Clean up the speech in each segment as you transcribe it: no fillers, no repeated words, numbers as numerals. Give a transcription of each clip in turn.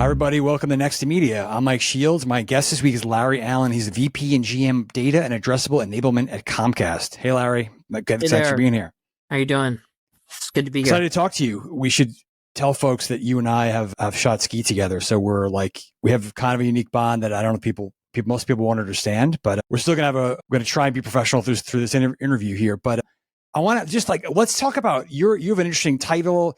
Hi, everybody. Welcome to Next to Media. I'm Mike Shields. My guest this week is Larry Allen. He's the VP and GM Data and Addressable Enablement at Comcast. Hey, Larry. Thanks for being here. How you doing? It's good to be here. Excited to talk to you. We should tell folks that you and I have shot ski together. So we have kind of a unique bond that I don't know most people won't understand, but we're still going to try and be professional through this interview here. But I want to let's talk about you have an interesting title.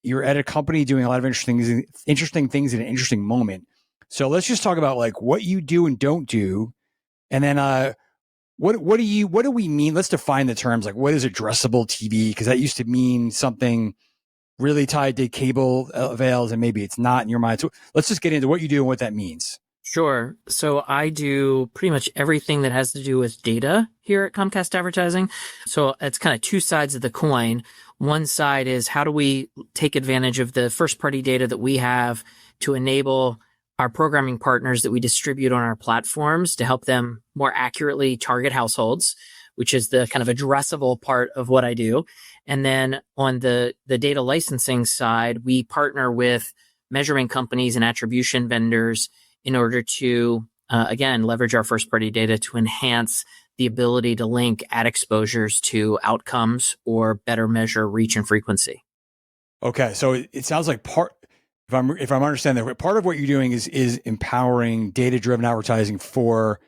You're at a company doing a lot of interesting things in an interesting moment. So let's just talk about what you do and don't do. And then what do we mean? Let's define the terms. What is addressable TV? Because that used to mean something really tied to cable avails, and maybe it's not in your mind. So let's just get into what you do and what that means. Sure. So I do pretty much everything that has to do with data here at Comcast Advertising. So it's kind of two sides of the coin. One side is how do we take advantage of the first party data that we have to enable our programming partners that we distribute on our platforms to help them more accurately target households, which is the kind of addressable part of what I do. And then on the data licensing side, we partner with measurement companies and attribution vendors in order to, again, leverage our first-party data to enhance the ability to link ad exposures to outcomes or better measure reach and frequency. Okay, so it sounds like if I'm understanding that, part of what you're doing is empowering data-driven advertising for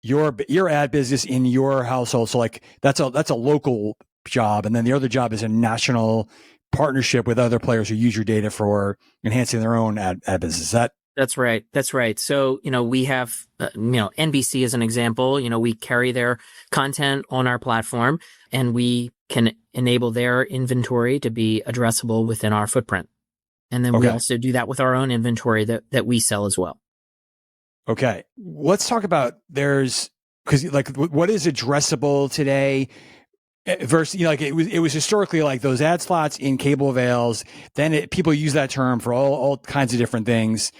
your ad business in your household. So that's a local job, and then the other job is a national partnership with other players who use your data for enhancing their own ad business. That's right. So, we have, NBC as an example, we carry their content on our platform and we can enable their inventory to be addressable within our footprint. And then we also do that with our own inventory that we sell as well. Okay. Let's talk about because what is addressable today versus, it was historically those ad slots in cable avails. Then people use that term for all kinds of different things.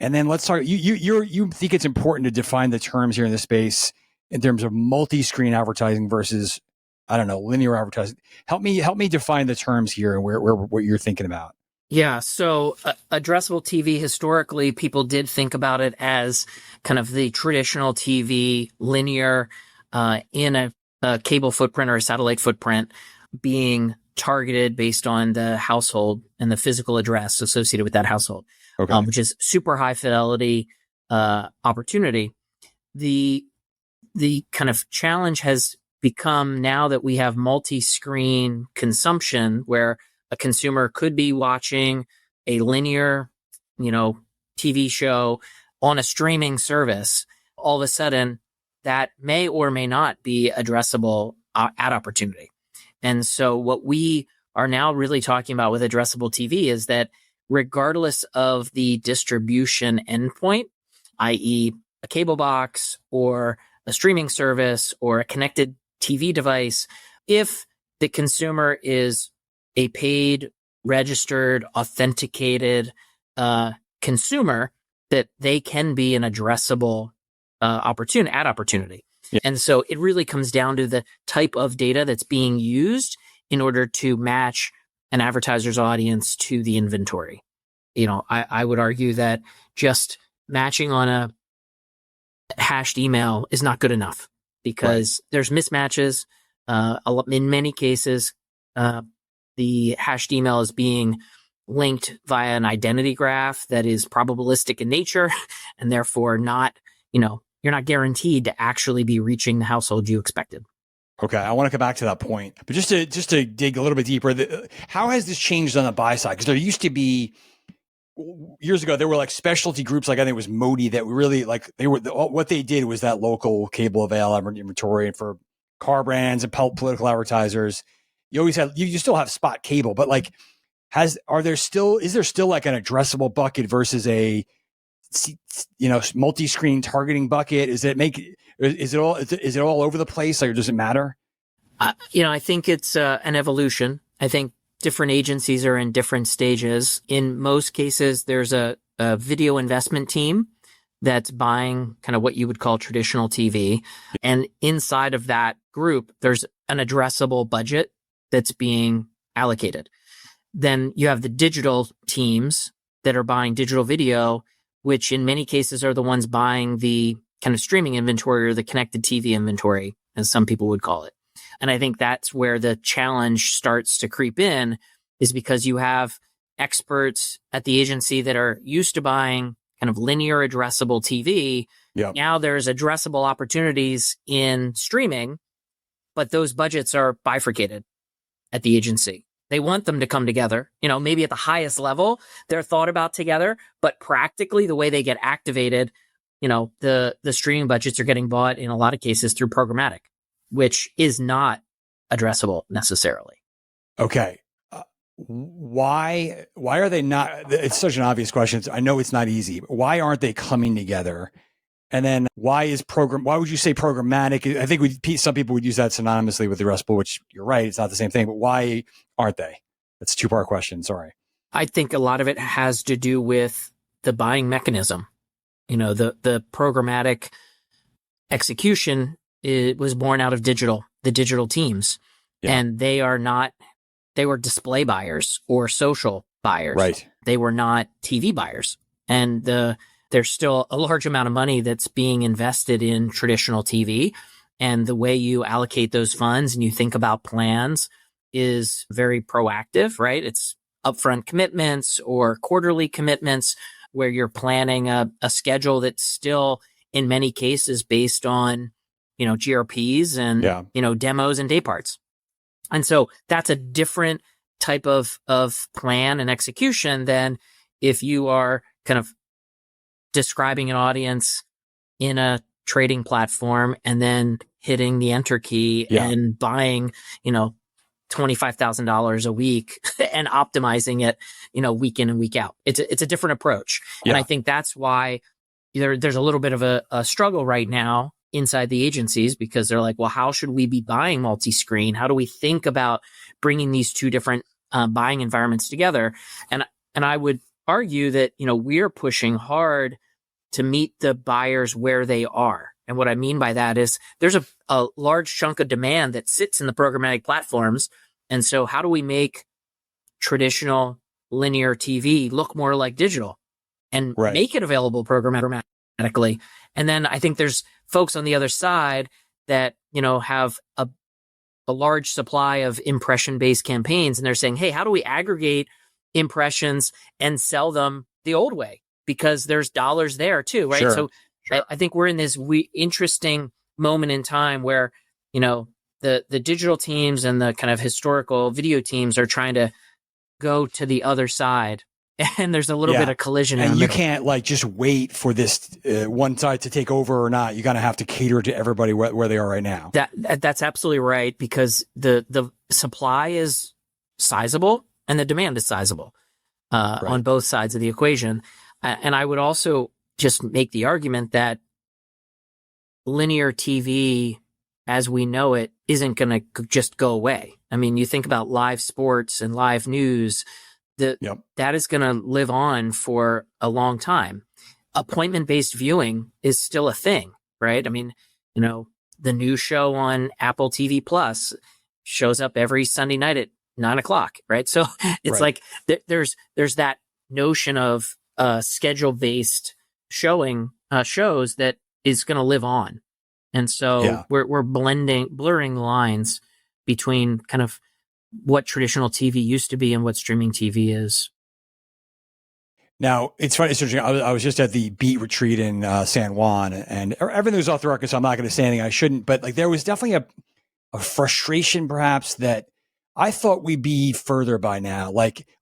And then let's talk. You think it's important to define the terms here in this space in terms of multi-screen advertising versus, I don't know, linear advertising. Help me define the terms here and where what you're thinking about. Yeah. So addressable TV, historically, people did think about it as kind of the traditional TV linear in a cable footprint or a satellite footprint being targeted based on the household and the physical address associated with that household. Which is super high fidelity opportunity. The kind of challenge has become now that we have multi-screen consumption where a consumer could be watching a linear, TV show on a streaming service. All of a sudden, that may or may not be addressable ad opportunity. And so what we are now really talking about with addressable TV is that regardless of the distribution endpoint, i.e. a cable box or a streaming service or a connected TV device, if the consumer is a paid, registered, authenticated consumer, that they can be an addressable ad opportunity. Yeah. And so it really comes down to the type of data that's being used in order to match an advertiser's audience to the inventory. I would argue that just matching on a hashed email is not good enough because there's mismatches. In many cases, the hashed email is being linked via an identity graph that is probabilistic in nature and therefore you're not guaranteed to actually be reaching the household you expected. Okay, I want to come back to that point, but just to dig a little bit deeper, how has this changed on the buy side? Because there used to be years ago, there were specialty groups, I think it was Modi, that really what they did was that local cable avail inventory, and for car brands and political advertisers, you still have spot cable, but is there still an addressable bucket versus a multi-screen targeting bucket? Is it all over the place? Or does it matter? I think it's an evolution. I think different agencies are in different stages. In most cases, there's a video investment team that's buying kind of what you would call traditional TV. And inside of that group, there's an addressable budget that's being allocated. Then you have the digital teams that are buying digital video, which in many cases are the ones buying the kind of streaming inventory or the connected TV inventory, as some people would call it. And I think that's where the challenge starts to creep in, is because you have experts at the agency that are used to buying kind of linear addressable TV. Yep. Now there's addressable opportunities in streaming, but those budgets are bifurcated at the agency. They want them to come together, maybe at the highest level, they're thought about together, but practically the way they get activated, the streaming budgets are getting bought in a lot of cases through programmatic, which is not addressable necessarily. Okay. Why are they not? It's such an obvious question. I know it's not easy, but why aren't they coming together? And then why would you say programmatic? I think some people would use that synonymously with addressable, which you're right. It's not the same thing, but why aren't they? That's a two-part question. Sorry. I think a lot of it has to do with the buying mechanism. The programmatic execution, it was born out of the digital teams. Yeah. And they were display buyers or social buyers. Right. They were not TV buyers. And there's still a large amount of money that's being invested in traditional TV. And the way you allocate those funds and you think about plans is very proactive, right? It's upfront commitments or quarterly commitments where you're planning a schedule that's still in many cases based on, GRPs and, demos and day parts. And so that's a different type of plan and execution than if you are kind of describing an audience in a trading platform and then hitting the enter key and buying, $25,000 a week and optimizing it, week in and week out. It's a different approach. Yeah. And I think that's why there's a little bit of a struggle right now inside the agencies, because they're like, well, how should we be buying multi-screen? How do we think about bringing these two different buying environments together? And I would argue that, we're pushing hard to meet the buyers where they are. And what I mean by that is there's a large chunk of demand that sits in the programmatic platforms. And so how do we make traditional linear TV look more like digital and make it available programmatically? And then I think there's folks on the other side that, have a large supply of impression-based campaigns. And they're saying, hey, how do we aggregate impressions and sell them the old way? Because there's dollars there too, right? Sure. So I think we're in this interesting moment in time where, the digital teams and the kind of historical video teams are trying to go to the other side. And there's a little bit of collision. And you can't just wait for this one side to take over or not. You're going to have to cater to everybody where they are right now. That's absolutely right, because the supply is sizable and the demand is sizable on both sides of the equation. And I would also just make the argument that linear TV, as we know it, isn't going to just go away. I mean, you think about live sports and live news, that is going to live on for a long time. Appointment-based viewing is still a thing, right? I mean, the new show on Apple TV Plus shows up every Sunday night at 9:00, right? So it's like there's that notion of schedule-based shows that is going to live on. And so we're blurring lines between kind of what traditional TV used to be and what streaming TV is. Now, it's funny. It's interesting. I was just at the Beat Retreat in San Juan, and everything was off the record, so I'm not going to say anything I shouldn't. But there was definitely a frustration, perhaps, that I thought we'd be further by now.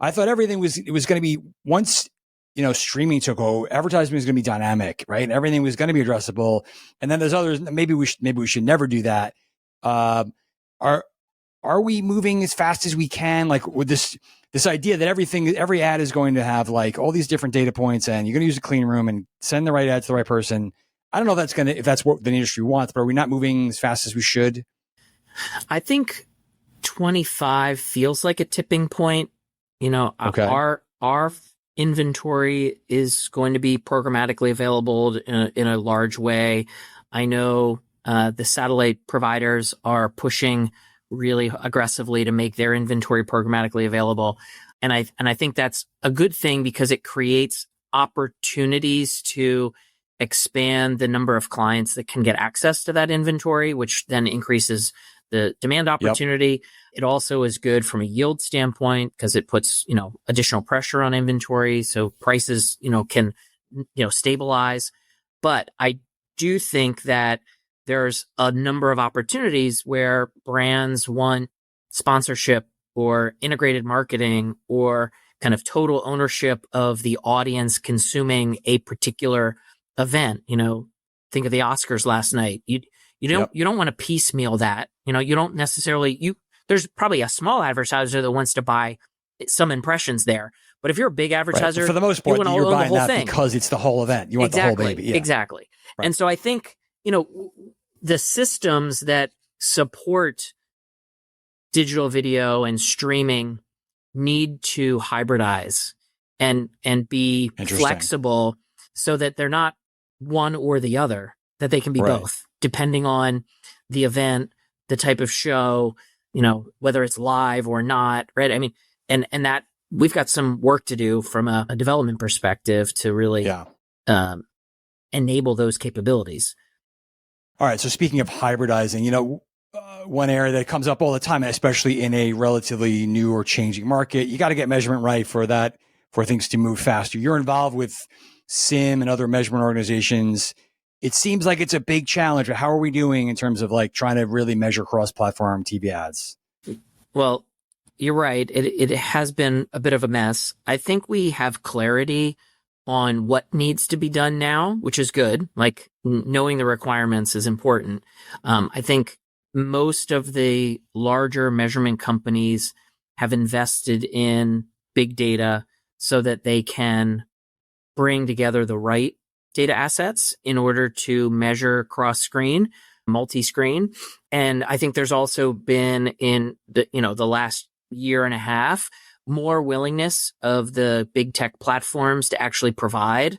I thought everything was going to be, once streaming took over, advertising was going to be dynamic, right? And everything was going to be addressable. And then there's others. Maybe we should never do that. Are we moving as fast as we can? With this idea that every ad is going to have all these different data points, and you're going to use a clean room and send the right ad to the right person. I don't know if that's what the industry wants, but are we not moving as fast as we should? I think 25 feels like a tipping point. Our inventory is going to be programmatically available in a large way. I know the satellite providers are pushing really aggressively to make their inventory programmatically available. And I think that's a good thing because it creates opportunities to expand the number of clients that can get access to that inventory, which then increases the demand opportunity. Yep. It also is good from a yield standpoint because it puts, additional pressure on inventory. So prices, can, stabilize. But I do think that there's a number of opportunities where brands want sponsorship or integrated marketing or kind of total ownership of the audience consuming a particular event. Think of the Oscars last night. You don't want to piecemeal that. You don't necessarily, there's probably a small advertiser that wants to buy some impressions there. But if you're a big advertiser, right. For the most part, you're buying that thing because it's the whole event. You want the whole baby. Yeah. Exactly. Right. And so I think, the systems that support digital video and streaming need to hybridize and be flexible so that they're not one or the other, that they can be both, depending on the event, the type of show, whether it's live or not, right? I mean, and that we've got some work to do from a development perspective to really enable those capabilities. All right. So speaking of hybridizing, one area that comes up all the time, especially in a relatively new or changing market, you got to get measurement right for things to move faster. You're involved with SIM and other measurement organizations. It seems like it's a big challenge. How are we doing in terms of trying to really measure cross-platform TV ads? Well, you're right. It has been a bit of a mess. I think we have clarity on what needs to be done now, which is good. Knowing the requirements is important. I think most of the larger measurement companies have invested in big data so that they can bring together the right data assets in order to measure cross-screen, multi-screen. And I think there's also been in the last year and a half, more willingness of the big tech platforms to actually provide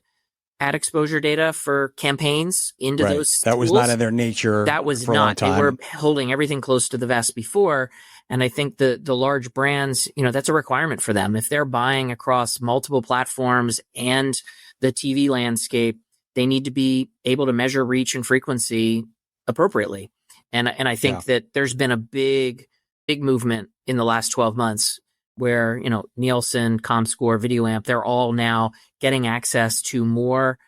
ad exposure data for campaigns into those That was not in their nature. That was for a long time. They were holding everything close to the vest before. And I think the large brands, that's a requirement for them. If they're buying across multiple platforms and the TV landscape, they need to be able to measure reach and frequency appropriately. And I think that there's been a big movement in the last 12 months where, Nielsen, Comscore, VideoAmp, they're all now getting access to more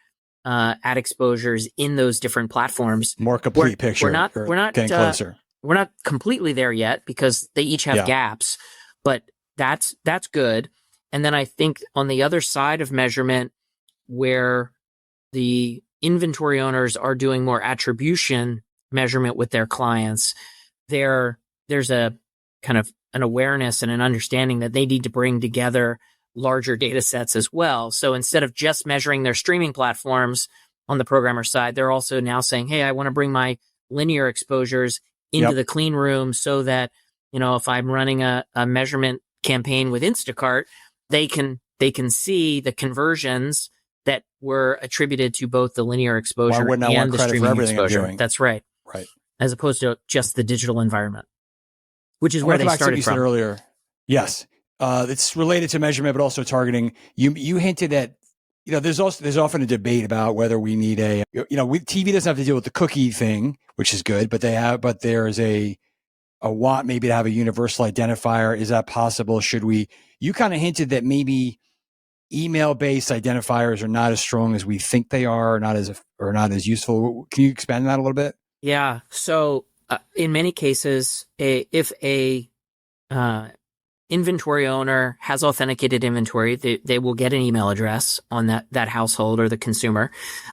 ad exposures in those different platforms. More complete picture. We're not getting closer. We're not completely there yet because they each have gaps, but that's good. And then I think on the other side of measurement, where the inventory owners are doing more attribution measurement with their clients, there's a kind of an awareness and an understanding that they need to bring together larger data sets as well. So instead of just measuring their streaming platforms on the programmer side, they're also now saying, hey, I want to bring my linear exposures into the clean room so that, if I'm running a measurement campaign with Instacart, they can see the conversions that were attributed to both the linear exposure and the streaming exposure. That's right. Right. As opposed to just the digital environment, which is where they started from. Said earlier. Yes. It's related to measurement, but also targeting. You hinted at, there's often a debate about whether we need TV doesn't have to deal with the cookie thing, which is good, but there's a want maybe to have a universal identifier. Is that possible? You kind of hinted that maybe email-based identifiers are not as strong as we think they are, or not as useful. Can you expand on that a little bit? Yeah. So in many cases, if a inventory owner has authenticated inventory, they will get an email address on that household or the consumer.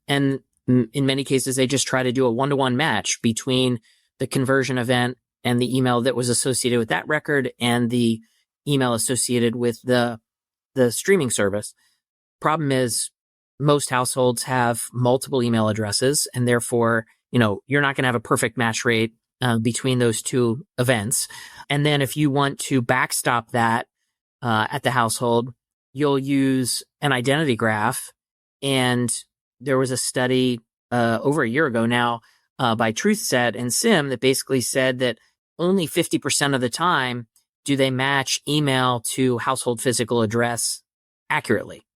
And in many cases, they just try to do a one-to-one match between the conversion event and the email that was associated with that record and the email associated with the streaming service. Problem is, most households have multiple email addresses, and therefore, you're not going to have a perfect match rate between those two events. And then if you want to backstop that at the household, you'll use an identity graph. And there was a study over a year ago now by TruthSet and SIM that basically said that only 50% of the time do they match email to household physical address accurately.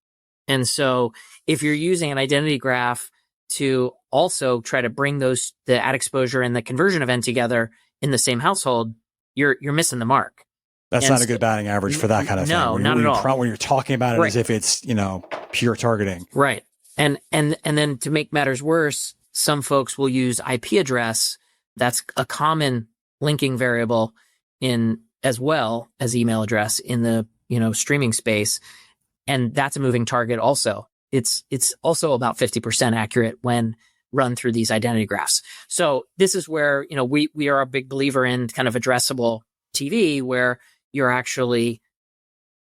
And so if you're using an identity graph to also try to bring the ad exposure and the conversion event together in the same household, you're missing the mark. That's not a good batting average for that kind of thing. No, not at all. When you're talking about it as if it's, pure targeting. Right. And then to make matters worse, some folks will use IP address. That's a common linking variable in as well as email address in the, streaming space. And that's a moving target also. It's also about 50% accurate when run through these identity graphs. So this is where, we are a big believer in kind of addressable TV, where you're actually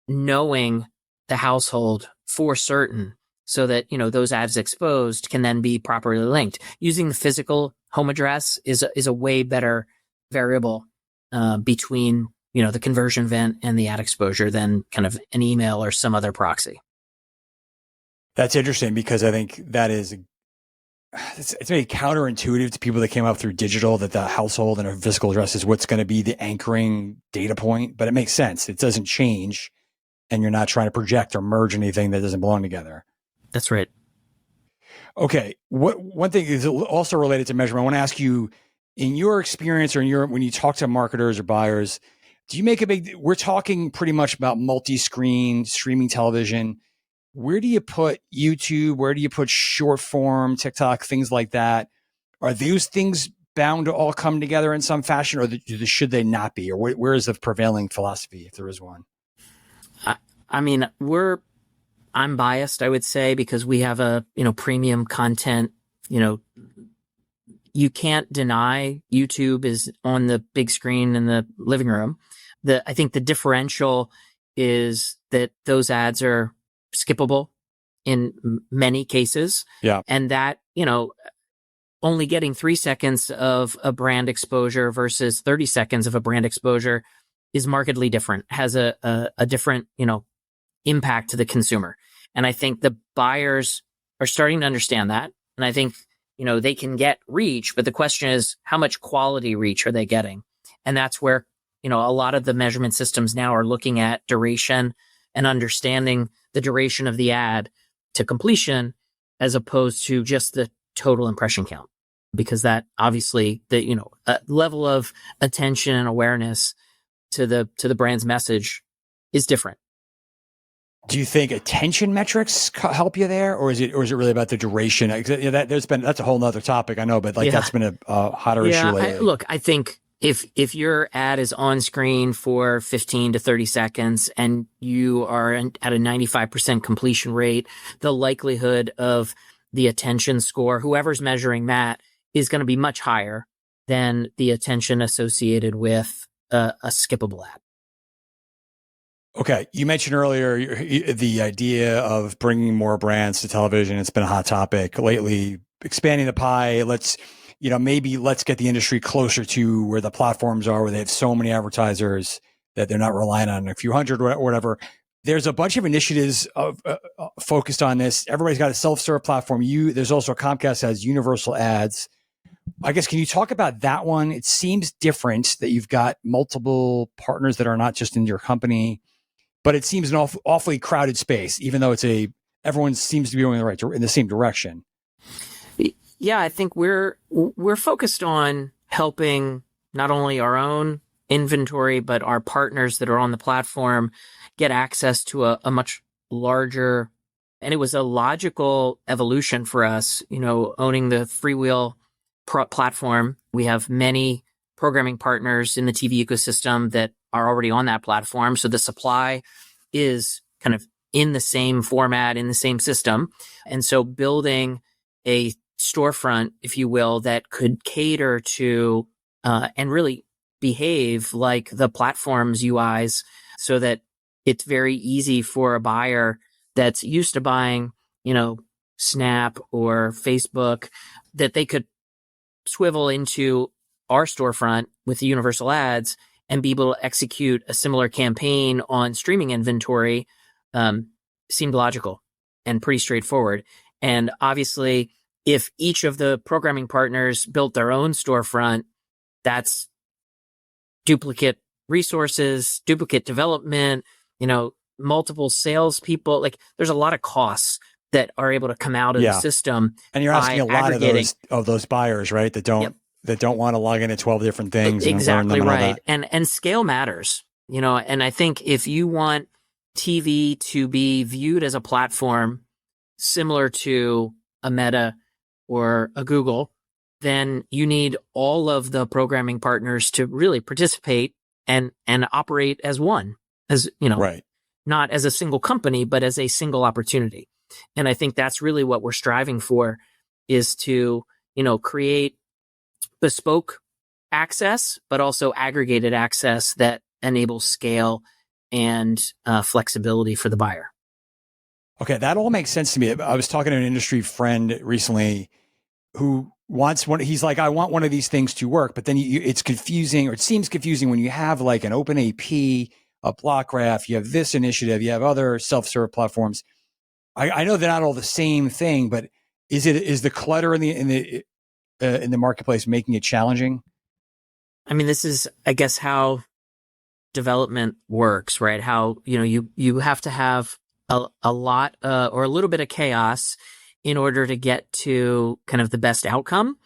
knowing the household for certain so that, those ads exposed can then be properly linked. Using the physical home address is a way better variable between, the conversion event and the ad exposure than kind of an email or some other proxy. That's interesting, because I think that it's very counterintuitive to people that came up through digital, that the household and a physical address is what's going to be the anchoring data point, but it makes sense. It doesn't change, and you're not trying to project or merge anything that doesn't belong together. That's right. Okay. One thing is also related to measurement. I want to ask you, in your experience or when you talk to marketers or buyers, do you make we're talking pretty much about multi-screen streaming television. Where do you put YouTube? Where do you put short form, TikTok, things like that? Are those things bound to all come together in some fashion, or should they not be? Or where is the prevailing philosophy, if there is one? I'm biased, I would say, because we have a, premium content, you can't deny YouTube is on the big screen in the living room. I think the differential is that those ads are skippable in many cases. Yeah. And that, only getting 3 seconds of a brand exposure versus 30 seconds of a brand exposure is markedly different, has a different, impact to the consumer. And I think the buyers are starting to understand that. And I think, they can get reach, but the question is, how much quality reach are they getting? And that's where, a lot of the measurement systems now are looking at duration and understanding the duration of the ad to completion, as opposed to just the total impression count, because that obviously a level of attention and awareness to the brand's message is different. Do you think attention metrics help you there, or is it really about the duration? That's a whole nother topic, I know, but that's been a hotter issue lately. I think if your ad is on screen for 15 to 30 seconds and you are at a 95% completion rate, the likelihood of the attention score, whoever's measuring that, is going to be much higher than the attention associated with a skippable ad. Okay. You mentioned earlier the idea of bringing more brands to television. It's been a hot topic lately, expanding the pie. Let's get the industry closer to where the platforms are, where they have so many advertisers that they're not relying on a few hundred or whatever. There's a bunch of initiatives focused on this. Everybody's got a self-serve platform. There's also Comcast has universal ads. I guess, can you talk about that one? It seems different that you've got multiple partners that are not just in your company, but it seems an awfully crowded space, even though everyone seems to be going in the same direction. Yeah, I think we're focused on helping not only our own inventory, but our partners that are on the platform get access to a much larger, and it was a logical evolution for us, owning the Freewheel platform. We have many programming partners in the TV ecosystem that are already on that platform. So the supply is kind of in the same format, in the same system. And so building a storefront, if you will, that could cater to and really behave like the platform's UIs, so that it's very easy for a buyer that's used to buying, Snap or Facebook, that they could swivel into our storefront with the universal ads and be able to execute a similar campaign on streaming inventory. Seemed logical and pretty straightforward. And obviously, if each of the programming partners built their own storefront, that's duplicate resources, duplicate development, multiple salespeople. Like there's a lot of costs that are able to come out of the system. And you're asking a lot of those buyers, right? That don't want to log into 12 different things. Exactly and right. And scale matters, and I think if you want TV to be viewed as a platform similar to a Meta or a Google, then you need all of the programming partners to really participate and operate as one, right. Not as a single company, but as a single opportunity. And I think that's really what we're striving for, is to, create bespoke access, but also aggregated access that enables scale and flexibility for the buyer. Okay, that all makes sense to me. I was talking to an industry friend recently who wants one. He's like, I want one of these things to work, but then it's confusing, or it seems confusing when you have like an open AP, a block graph, you have this initiative, you have other self-serve platforms. I know they're not all the same thing, but is the clutter in the marketplace making it challenging? I mean, this is, I guess, how development works, right? How, you have to have a lot or a little bit of chaos in order to get to kind of the best outcome.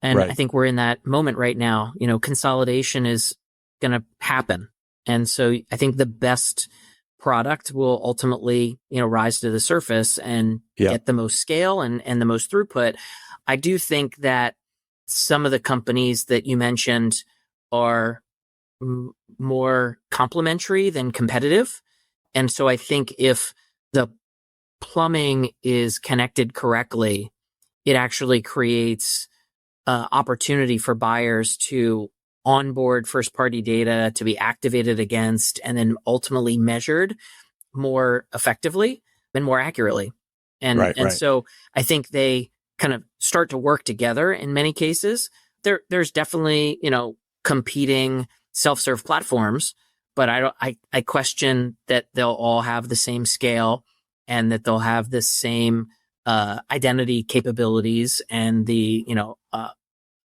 And right. I think we're in that moment right now. Consolidation is going to happen. And so I think the best product will ultimately, rise to the surface and get the most scale and the most throughput. I do think that some of the companies that you mentioned are more complementary than competitive. And so I think if the plumbing is connected correctly, it actually creates opportunity for buyers to onboard first-party data to be activated against and then ultimately measured more effectively and more accurately. And so I think they kind of start to work together in many cases. There's definitely, competing self-serve platforms, but I question that they'll all have the same scale and that they'll have the same identity capabilities and the,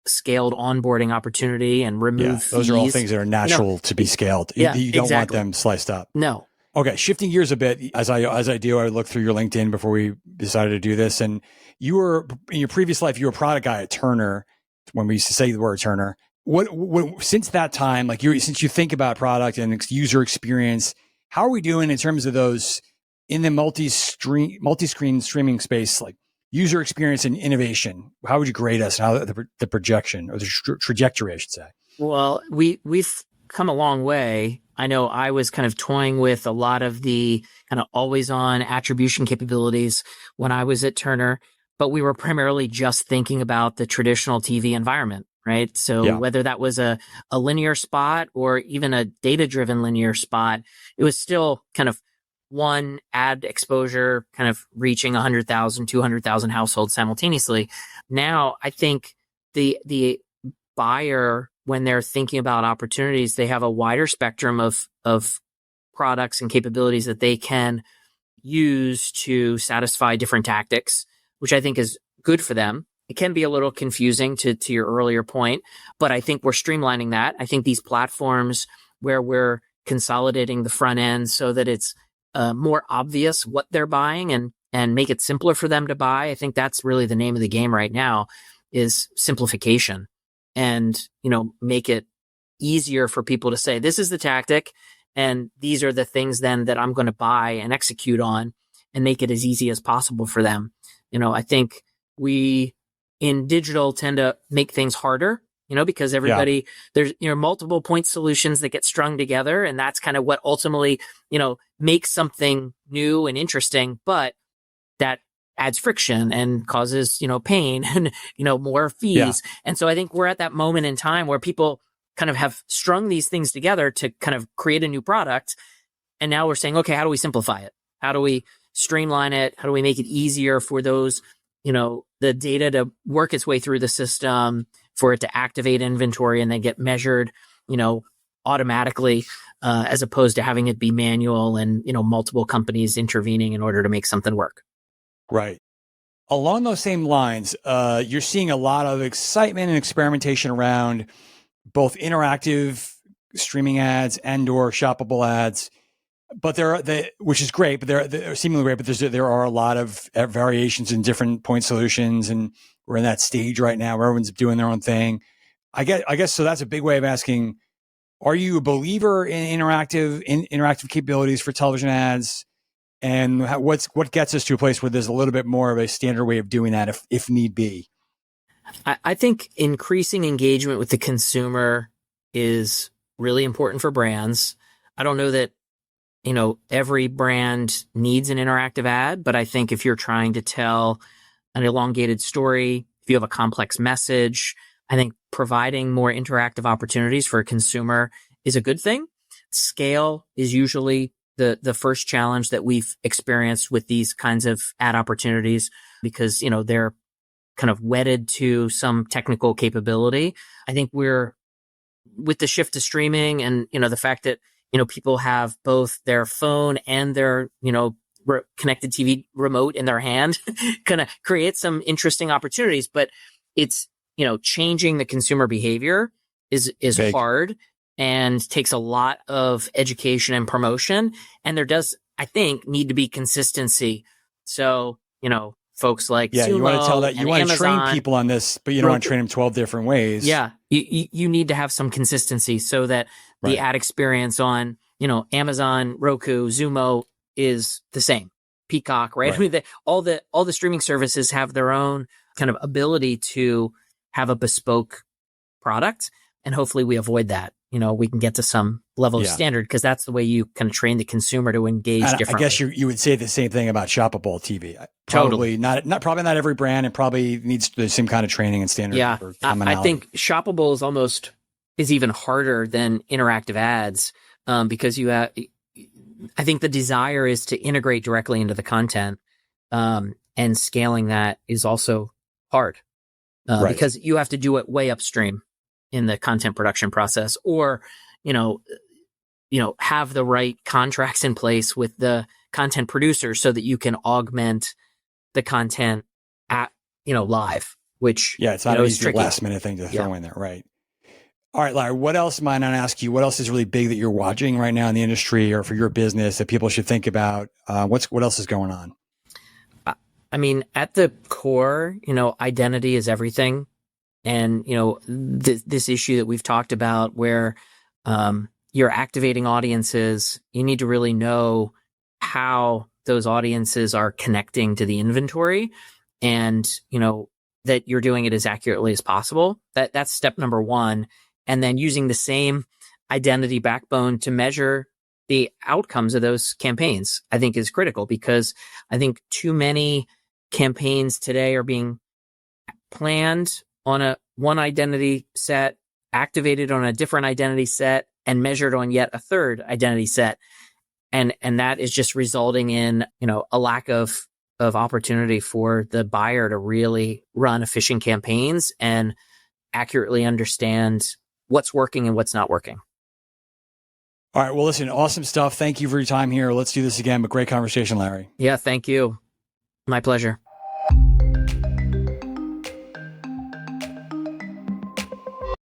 scaled onboarding opportunity and remove fees. Those are all things that are natural to be scaled. You don't want them sliced up. No. Okay, shifting gears a bit, as I do, I looked through your LinkedIn before we decided to do this, and you were, in your previous life, you were a product guy at Turner, when we used to say the word Turner. What since that time, like since you think about product and user experience, how are we doing in terms of those in the multi-screen streaming space, like user experience and innovation? How would you grade us? How the projection or the trajectory, I should say? Well, we've come a long way. I know I was kind of toying with a lot of the kind of always on attribution capabilities when I was at Turner, but we were primarily just thinking about the traditional TV environment, right? So whether that was a linear spot or even a data-driven linear spot, it was still kind of one ad exposure kind of reaching 100,000, 200,000 households simultaneously. Now, I think the buyer, when they're thinking about opportunities, they have a wider spectrum of products and capabilities that they can use to satisfy different tactics, which I think is good for them. It can be a little confusing to your earlier point, but I think we're streamlining that. I think these platforms where we're consolidating the front end so that it's more obvious what they're buying and make it simpler for them to buy. I think that's really the name of the game right now, is simplification, and, make it easier for people to say, this is the tactic and these are the things then that I'm going to buy and execute on, and make it as easy as possible for them. I think we in digital tend to make things harder, because everybody, there's, multiple point solutions that get strung together. And that's kind of what ultimately, makes something new and interesting, but that adds friction and causes, pain and, more fees. Yeah. And so I think we're at that moment in time where people kind of have strung these things together to kind of create a new product. And now we're saying, okay, how do we simplify it? How do we streamline it? How do we make it easier for those, the data to work its way through the system, for it to activate inventory and then get measured, automatically, as opposed to having it be manual and, multiple companies intervening in order to make something work. Right. Along those same lines, you're seeing a lot of excitement and experimentation around both interactive streaming ads and or shoppable ads. But which is great, but they're seemingly great, but there are a lot of variations in different point solutions. And we're in that stage right now where everyone's doing their own thing. I guess so. That's a big way of asking, are you a believer in interactive capabilities for television ads? And what gets us to a place where there's a little bit more of a standard way of doing that if need be? I think increasing engagement with the consumer is really important for brands. I don't know that, every brand needs an interactive ad, but I think if you're trying to tell an elongated story, if you have a complex message, I think providing more interactive opportunities for a consumer is a good thing. Scale is usually the first challenge that we've experienced with these kinds of ad opportunities because, they're kind of wedded to some technical capability. I think we're with the shift to streaming and, the fact that, people have both their phone and their, connected TV remote in their hand kind of create some interesting opportunities, but it's, changing the consumer behavior is Big. hard and takes a lot of education and promotion. And there does, I think, need to be consistency. So, folks like Sumo you want to tell that you want to train people on this, but you don't want to train them 12 different ways. Yeah. You need to have some consistency so that the ad experience on, Amazon, Roku, Zumo is the same. Peacock, right? I mean, all the streaming services have their own kind of ability to have a bespoke product. And hopefully we avoid that. We can get to some level of standard because that's the way you kind of train the consumer to engage differently. I guess you would say the same thing about shoppable TV. Probably probably not every brand, and probably needs the same kind of training and standard. Yeah, I think shoppable is even harder than interactive ads because I think the desire is to integrate directly into the content, and scaling that is also hard because you have to do it way upstream in the content production process, or, have the right contracts in place with the content producer so that you can augment the content at, live, which, it's not an easy last minute thing to throw in there. Right. All right, Larry, what else might I ask you? What else is really big that you're watching right now in the industry or for your business that people should think about? What else is going on? I mean, at the core, identity is everything. And, this issue that we've talked about where you're activating audiences, you need to really know how those audiences are connecting to the inventory and, that you're doing it as accurately as possible. That's step number one. And then using the same identity backbone to measure the outcomes of those campaigns, I think is critical because I think too many campaigns today are being planned on one identity set, activated on a different identity set, and measured on yet a third identity set. And that is just resulting in, a lack of opportunity for the buyer to really run efficient campaigns and accurately understand what's working and what's not working. All right. Well, listen, awesome stuff. Thank you for your time here. Let's do this again, but great conversation, Larry. Yeah, thank you. My pleasure.